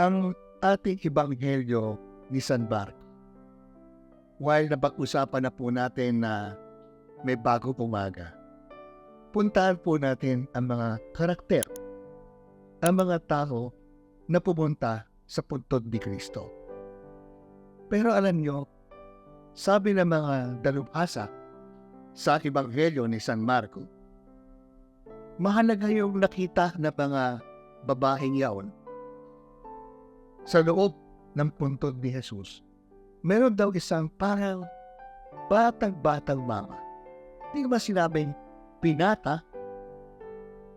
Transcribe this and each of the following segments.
Ang ating ebanghelyo ni San Mark, while napag-usapan na po natin na may bagong umaga, puntahan po natin ang mga karakter, ang mga tao na pumunta sa puntod ni Kristo. Pero alam nyo, sabi ng mga dalubhasa sa ebanghelyo ni San Marco, mahalaga yung nakita ng mga babaeng yaon sa loob ng puntod ni Jesus. Meron daw isang parang batang-batang mama. Hindi ba sinabing pinata?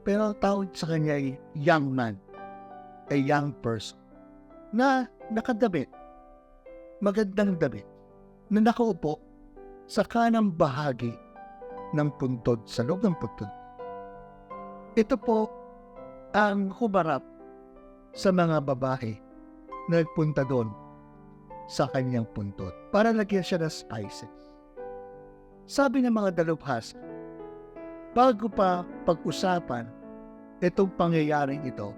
Pero ang tawag sa kanya ay young man, a young person, na nakadamit, magandang damit, na nakaupo sa kanang bahagi ng puntod, sa loob ng puntod. Ito po ang humarap sa mga babae na nagpunta doon sa kanyang puntod para lagyan siya ng spices. Sabi ng mga dalubhasa, bago pa pag-usapan itong pangyayaring ito,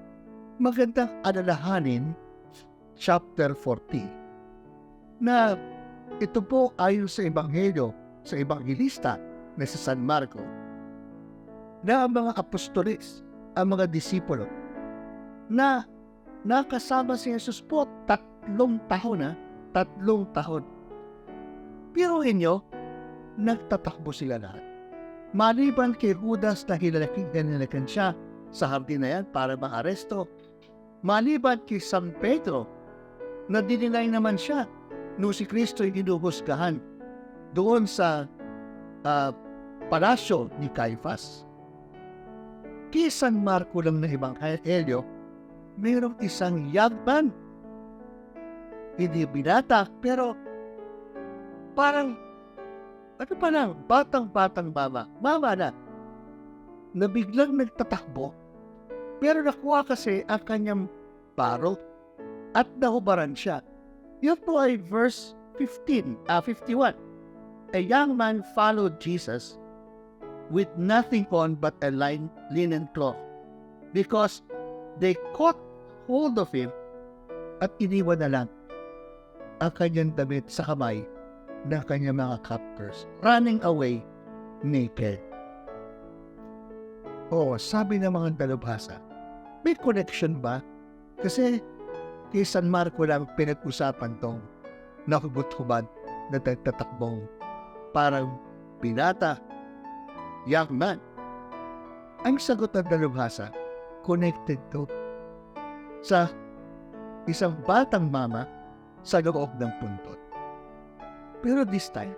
magandang alalahanin chapter 40 na ito po ayon sa ebanghelyo, sa ebanghelista na si San Marco, na ang mga apostoles, ang mga disipulo na nakasama si Jesus po 3 taon. 3 taon. Piruhin nyo, nagtatakbo sila lahat. Maliban kay Judas na hinalakan siya sa hardin na yan para maaresto. Maliban kay San Pedro na dininay naman siya nung si Kristo ay hinuhusgahan doon sa palasyo ni Caifas. Kay San Marco lang na ebanghelyo, mayroong isang young man. Hindi binata, pero parang, ano pa lang, batang-batang mama na biglang nagtatakbo, pero nakuha kasi ang kanyang barrel at nahubaran siya. Yun po ay verse 51. A young man followed Jesus with nothing on but a linen cloth, because they caught hold of him at iniwan na lang ang kanyang damit sa kamay ng kanyang mga captors, running away naked. Sabi ng mga dalubhasa, may connection ba? Kasi kay San Marco lang pinag-usapan tong nakubot-hubad na nagtatakbong parang binata, young man. Ang sagot ng dalubhasa, connected to sa isang batang mama sa loob ng puntod. Pero this time,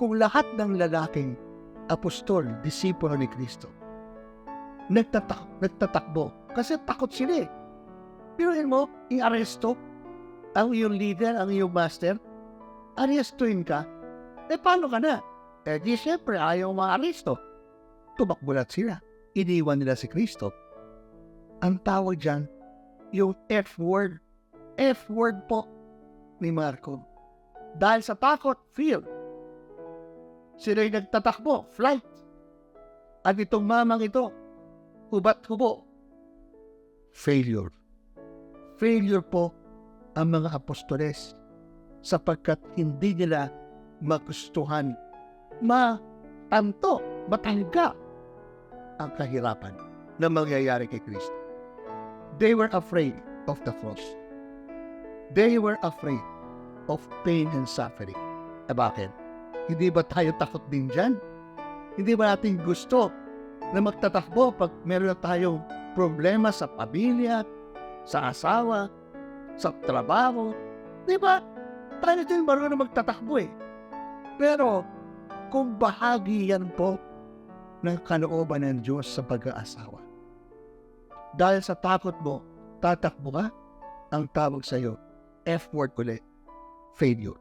kung lahat ng lalaking apostol, disipulo ni Kristo, nagtatakbo kasi takot sila eh. Piruhin mo, i-aresto ang iyong leader, ang iyong master, arestuin ka, paano ka na? Di syempre ayaw ma-aresto. Tumakbulat sila. Iniwan nila si Kristo. Ang tawag dyan, yung F-word. F-word po ni Marco. Dahil sa takot, fear. Sila'y nagtatakbo, flight. At itong mamang ito, hubat-hubo. Failure. Failure po ang mga apostoles sapagkat hindi nila magustuhan, matanto, matangga ang kahirapan na mangyayari kay Kristo. They were afraid of the cross. They were afraid of pain and suffering. Bakit? Hindi ba tayo takot din dyan? Hindi ba natin gusto na magtatakbo pag meron na tayong problema sa pamilya, sa asawa, sa trabaho? Di ba? Tayo din marunong magtatakbo eh. Pero kung bahagi yan po ng kalooban ng Diyos sa pag-aasawa, dahil sa takot mo, tatakbo ka, ang tawag sa iyo, F-word ulit, failure.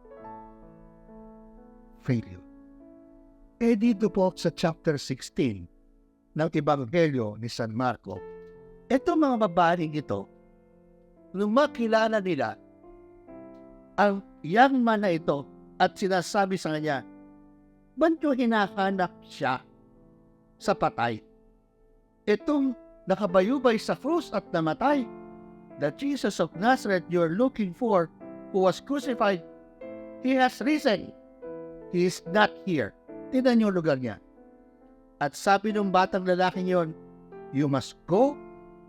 Failure. Dito po sa chapter 16 ng Ebanghelyo ni San Marco, itong mga babaeng ito, nung makilala nila ang young man na ito at sinasabi sa kanya, ba't nyo hinahanap siya sa patay? Itong nakabayubay sa krus at namatay, the Jesus of Nazareth you're looking for, who was crucified, He has risen. He is not here. Tignan niyo yung lugar niya. At sabi ng batang lalaking yon, you must go,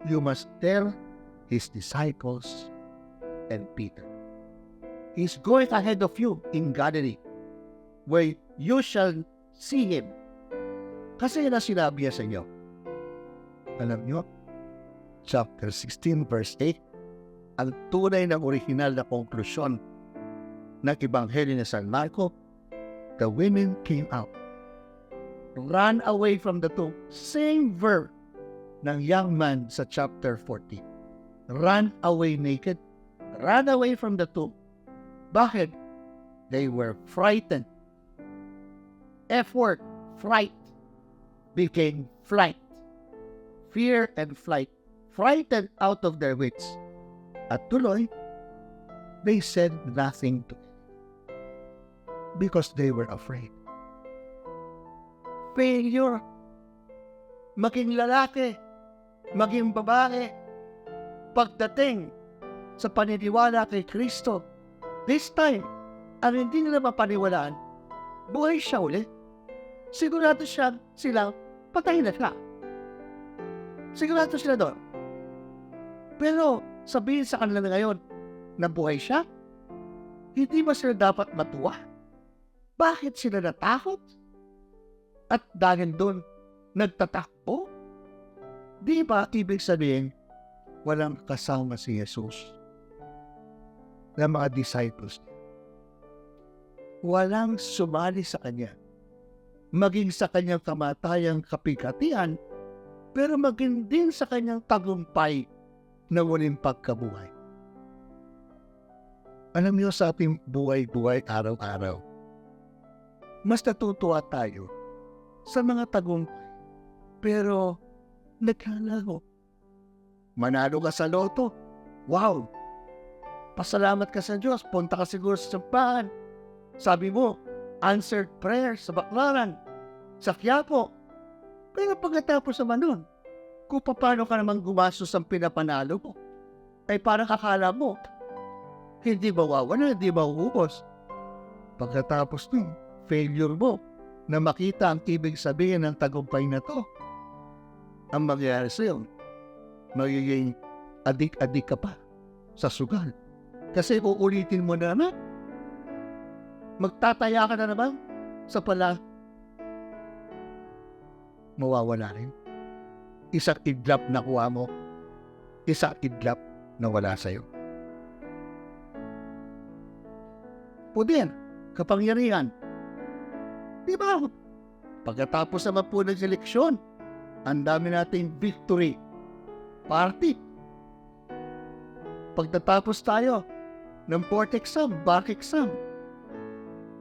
you must tell His disciples and Peter. He's going ahead of you in Galilee, where you shall see Him. Kasi na sinabi niya sa inyo. Alam niyo, chapter 16 verse 8, ang tunay na original na konklusyon ng Ebanghelyo ni San Marco, the women came out, ran away from the tomb. Same verb ng young man sa chapter 14. Ran away naked, ran away from the tomb. Bakit? They were frightened. F-word, fright, became flight. Fear and flight. Frightened out of their wits. At tuloy, they said nothing to him because they were afraid. Failure. Maging lalaki, maging babae, pagdating sa paniniwala kay Kristo, this time, ang hindi nila mapaniwalaan, buhay siya ulit. Sigurado silang patay na siya. Sigurado sila doon. Pero sabihin sa kanila ngayon na buhay siya, hindi ba sila dapat matuwa? Bakit sila natakot? At dahil doon, nagtatakbo? Di ba ibig sabihin, walang kasama si Jesus na mga disciples niya? Walang sumali sa kanya. Maging sa kanyang kamatayang kapigatian, pero maging din sa kanyang tagumpay na walang pagkabuhay. Alam niyo, sa ating buhay-buhay araw-araw, mas natutuwa tayo sa mga tagumpay, pero nagkalaho. Manalo ka sa loto, wow! Pasalamat ka sa Diyos, punta ka siguro sa simbahan. Sabi mo, answered prayer sa Baclaran, sa Quiapo. Pero pagkatapos naman nun, kung paano ka naman gumastos ang pinapanalo mo, ay parang akala mo, hindi mawawala, hindi mauubos. Pagkatapos nun, failure mo na makita ang ibig sabihin ng tagumpay na to. Ang mangyayari sa'yo, magiging adik-adik ka pa sa sugal. Kasi uulitin mo na naman. Magtataya ka na naman sa pala. Mawawala rin. Isang idlap na kuha mo, isang idlap na wala sa'yo. Poder, kapangyarihan. Di ba? Pagkatapos naman po ng seleksyon, ang dami nating victory party. Pagkatapos tayo ng board exam, back exam,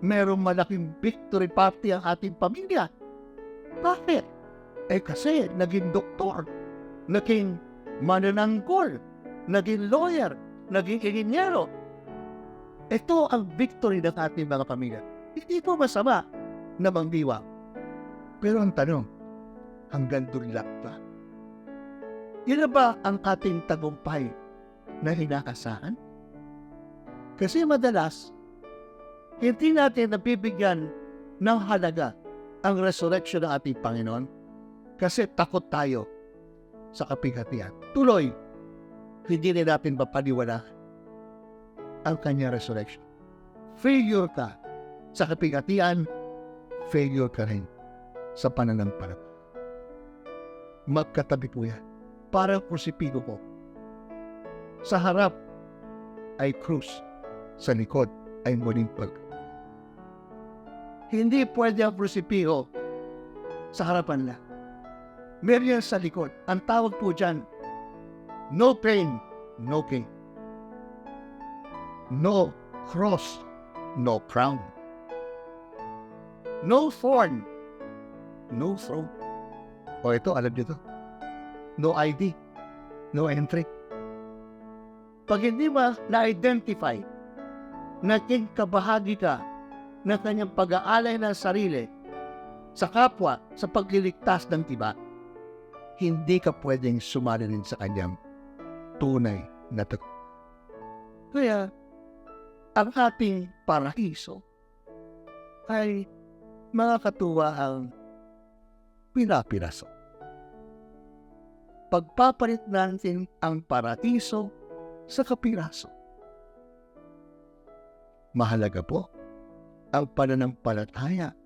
merong malaking victory party ang ating pamilya. Bakit? Kasi naging doktor, naging manananggol, naging lawyer, naging inhinyero. Ito ang victory ng ating mga pamilya. Hindi po masama na mangdiwa. Pero ang tanong, hanggang doon lang ba? Yun na ba ang ating tagumpay na hinakasahan? Kasi madalas, hindi natin nabibigyan ng halaga ang resurrection ng ating Panginoon kasi takot tayo sa kapigatian. Tuloy, hindi rin natin mapaniwala ang kanyang resurrection. Failure ka sa kapigatian, failure ka rin sa pananampalataya. Magkatabi po yan. Parang krusipino po. Sa harap ay krus, sa likod ay muling Hindi pwede ang krusipino sa harapan lang. Meron yan sa likod. Ang tawag po dyan, no pain, no gain. No cross, no crown. No thorn, no throne. O ito, alam niyo to. No ID, no entry. Pag hindi ba na-identify, naging kabahagi ka ng kanyang pag-aalay ng sarili sa kapwa, sa pagliligtas ng iba, hindi ka pwedeng sumali rin sa kanyang tunay natutupad. Kaya, ang ating paraiso ay mga katuwaang pinapiraso. Pagpapalit natin ang paraiso sa kapiraso. Mahalaga po ang pananampalataya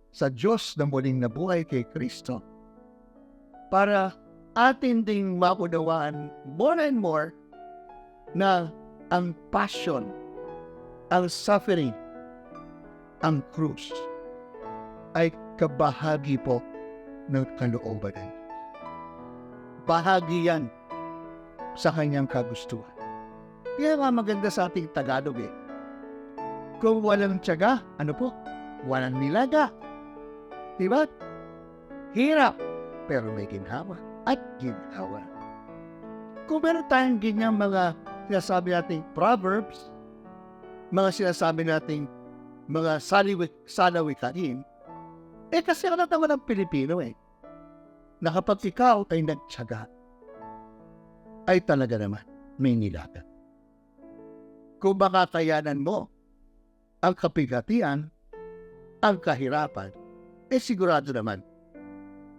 sa Diyos na muling nabuhay kay Kristo para atin ding maunawaan more and more na ang passion, ang suffering, ang krus ay kabahagi po ng kalooban ng Diyos. Bahagi yan sa kanyang kagustuhan. Kaya nga maganda sa ating Tagalog kung walang tiyaga, ano po? Walang nilaga. Diba? Hirap, pero may ginhawa at ginhawa. Kung meron tayong ganyang mga sinasabi nating proverbs, mga sinasabi nating mga salawikain, kasi ano naman ang Pilipino na kapag ikaw ay nagtiyaga, ay talaga naman may nilaga. Kung makakayanan mo ang kapigatian, ang kahirapan, sigurado naman,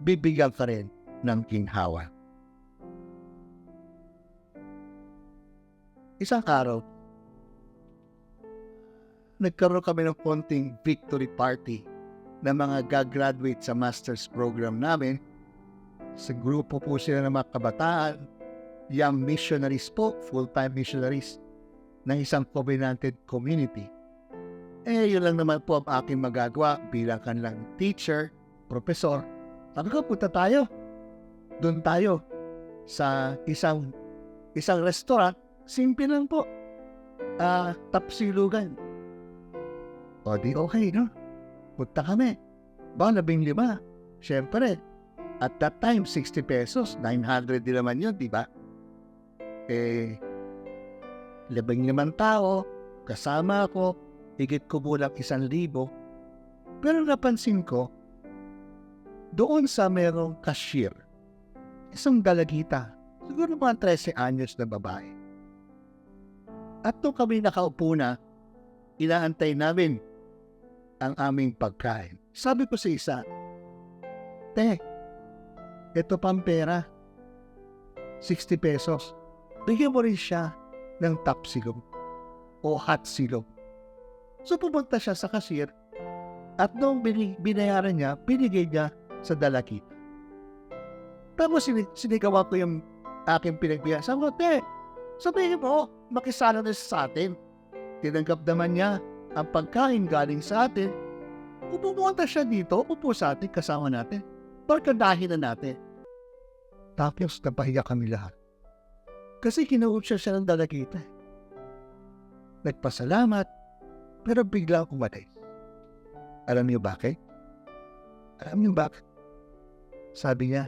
bibigyan ka rin ng ginhawa. Isang araw, nagkaroon kami ng konting victory party na mga gagraduate sa master's program namin. Sa grupo po sila ng mga kabataan, young missionaries po, full-time missionaries ng isang covenanted community. Yun lang naman po ang aking magagawa bilang kanilang teacher, professor. Sabi ko, punta tayo. Doon tayo sa isang restaurant. Simple lang po. Tapsilugan. O di okay, no? Punta kami. 15. Siyempre, at that time, 60 pesos. 900 din naman yun, di ba? 15 tao, kasama ako, higit ko bulang 1,000. Pero napansin ko, doon sa merong cashier, isang dalagita, siguro mga 13 anyos na babae. At nung kami nakaupo na, inaantay namin ang aming pagkain. Sabi ko sa isa, "Te, ito pang pera, 60 pesos. Bigyan mo rin siya ng tapsilog o hot silog." So pumunta siya sa cashier at nung binayaran niya, binigay niya sa dalakita. Tapos sinigawan ko yung aking pinagbiyan. Sabi ko, "Te, sabihin mo, makisala na sa atin." Tinanggap naman niya ang pagkain galing sa atin. Pumunta siya dito, upo sa atin, kasama natin. Pagkandahin na natin. Tapos napahiya kami lahat. Kasi kinausya siya ng dalagita. Nagpasalamat, pero bigla umatay. Alam niyo bakit? Sabi niya,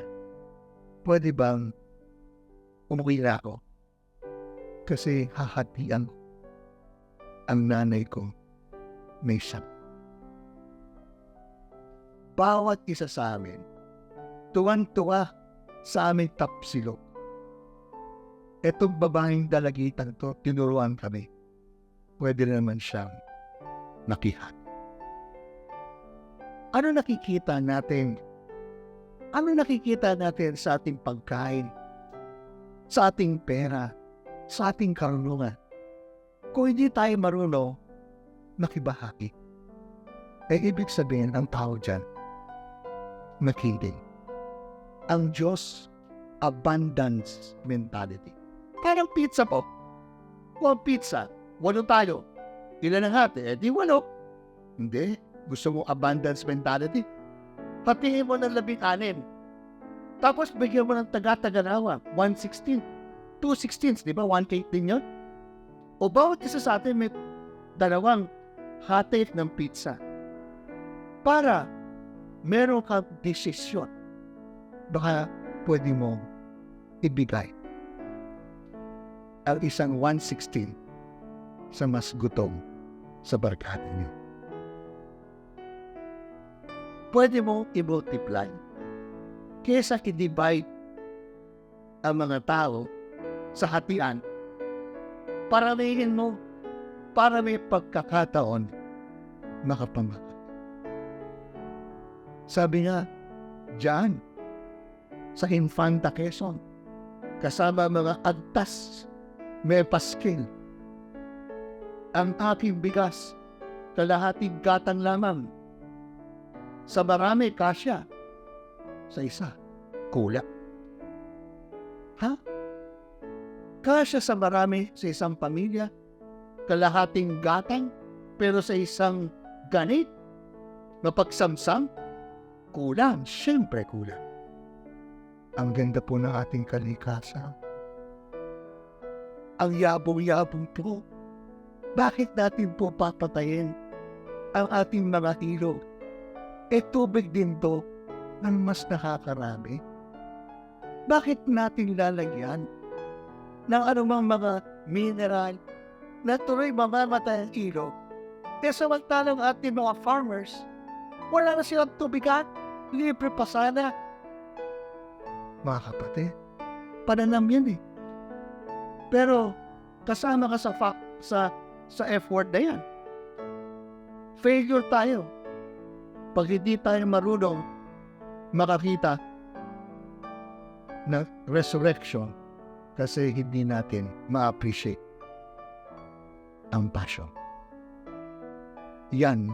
"Pwede bang umuwi na ako? Kasi hahatian ang nanay ko may sakit." Bawat isa sa amin, tuwan-tuwa sa aming tapsilog. Etong babaeng dalagitan to, tinuruan kami. Pwede naman siyang nakihat. Ano nakikita natin? Ano nakikita natin sa ating pagkain, sa ating pera, sa ating karunungan? Kung hindi tayo marunong makibahagi, ibig sabihin ang tao dyan, makiling. Ang Diyos, abundance mentality. Parang pizza po. Kung pizza, 8 tayo. Ilan ang hati? Di 8. Hindi. Gusto mo abundance mentality? Hatiin mo ng 16. Tapos bigyan mo ng taga-taganawa. 1/16. 2/16. Di ba? 1/8 din yun? O bawat isa sa atin may 2 hati ng pizza. Para meron kang desisyon. Baka pwede mo ibigay ang isang 1/16 sa mas gutom sa barkada niyo. Pwede mo i-multiply kesa i-divide ang mga tao sa hatian paramihin mo para may pagkakataon makapamakat. Sabi nga, diyan, sa Infanta Quezon, kasama mga agtas, may paskil, ang aking bigas, kalahating gatang lamang, sa marami kasya, sa isa, kulang. Ha? Kasya sa marami sa isang pamilya, kalahating gatang, pero sa isang ganit, mapagsamsam, kulang, siyempre kulang. Ang ganda po ng ating kalikasan. Ang yabong-yabong po. Bakit natin po papatayin ang ating mga ilog? Tubig din to ng mas nakakarami. Bakit natin lalagyan ng anumang mga mineral na tuloy mamamatay ang ilog? Samantalang ating mga farmers, wala na silang tubigan, libre pa sana. Mga kapatid, pananam yan eh. Pero kasama ka sa effort na yan. Failure tayo pag hindi tayo marunong makakita ng resurrection kasi hindi natin ma-appreciate ang passion. Yan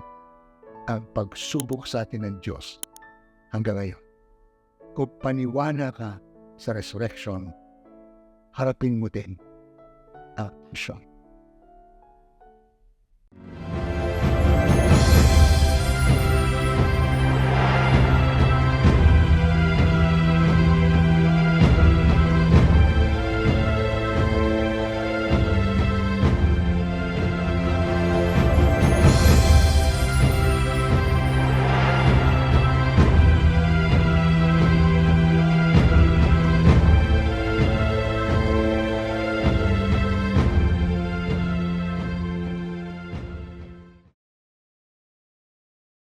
ang pagsubok sa atin ng Diyos hanggang ngayon. Kung paniwala ka sa resurrection, harapin mo din ang passion.